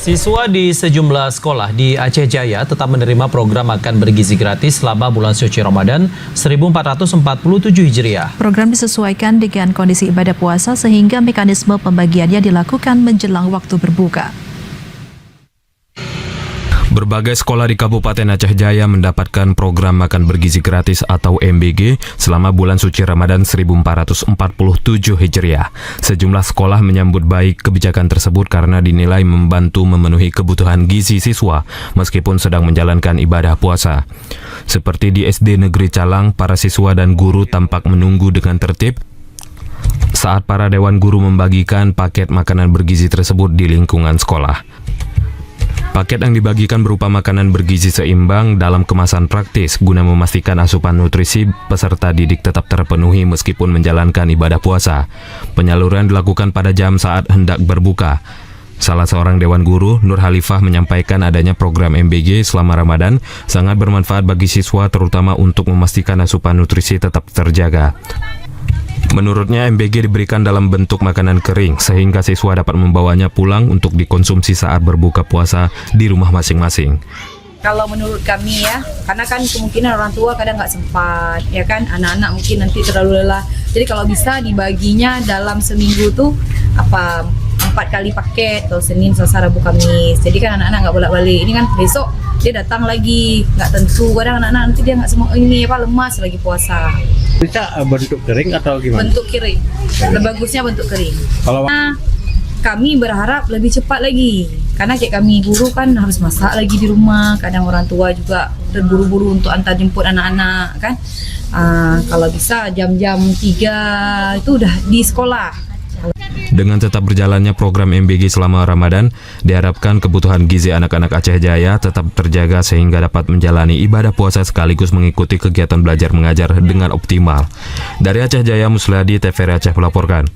Siswa di sejumlah sekolah di Aceh Jaya tetap menerima program makan bergizi gratis selama bulan suci Ramadan 1447 Hijriah. Program disesuaikan dengan kondisi ibadah puasa sehingga mekanisme pembagiannya dilakukan menjelang waktu berbuka. Berbagai sekolah di Kabupaten Aceh Jaya mendapatkan program makan bergizi gratis atau MBG selama bulan suci Ramadan 1447 Hijriah. Sejumlah sekolah menyambut baik kebijakan tersebut karena dinilai membantu memenuhi kebutuhan gizi siswa meskipun sedang menjalankan ibadah puasa. Seperti di SD Negeri Calang, para siswa dan guru tampak menunggu dengan tertib saat para dewan guru membagikan paket makanan bergizi tersebut di lingkungan sekolah. Paket yang dibagikan berupa makanan bergizi seimbang dalam kemasan praktis guna memastikan asupan nutrisi peserta didik tetap terpenuhi meskipun menjalankan ibadah puasa. Penyaluran dilakukan pada jam saat hendak berbuka. Salah seorang dewan guru, Nur Halifah, menyampaikan adanya program MBG selama Ramadan sangat bermanfaat bagi siswa terutama untuk memastikan asupan nutrisi tetap terjaga. Menurutnya, MBG diberikan dalam bentuk makanan kering sehingga siswa dapat membawanya pulang untuk dikonsumsi saat berbuka puasa di rumah masing-masing. Kalau menurut kami ya, karena kan kemungkinan orang tua kadang nggak sempat, ya kan, anak-anak mungkin nanti terlalu lelah. Jadi kalau bisa dibaginya dalam seminggu tuh 4 kali paket, atau Senin, Selasa, Rabu, Kamis. Jadi kan anak-anak nggak bolak-balik. Ini kan besok dia datang lagi, nggak tentu. Kadang anak-anak nanti dia nggak semua lemas lagi puasa. Bisa bentuk kering atau gimana? Bentuk kering, bagusnya bentuk kering. Kalau Kami berharap lebih cepat lagi, karena kayak kami guru kan harus masak lagi di rumah. Kadang orang tua juga terburu-buru untuk antar jemput anak-anak kan. Kalau bisa jam-jam 3 itu udah di sekolah. Dengan tetap berjalannya program MBG selama Ramadan, diharapkan kebutuhan gizi anak-anak Aceh Jaya tetap terjaga sehingga dapat menjalani ibadah puasa sekaligus mengikuti kegiatan belajar mengajar dengan optimal. Dari Aceh Jaya, Musliadi, TVRI Aceh melaporkan.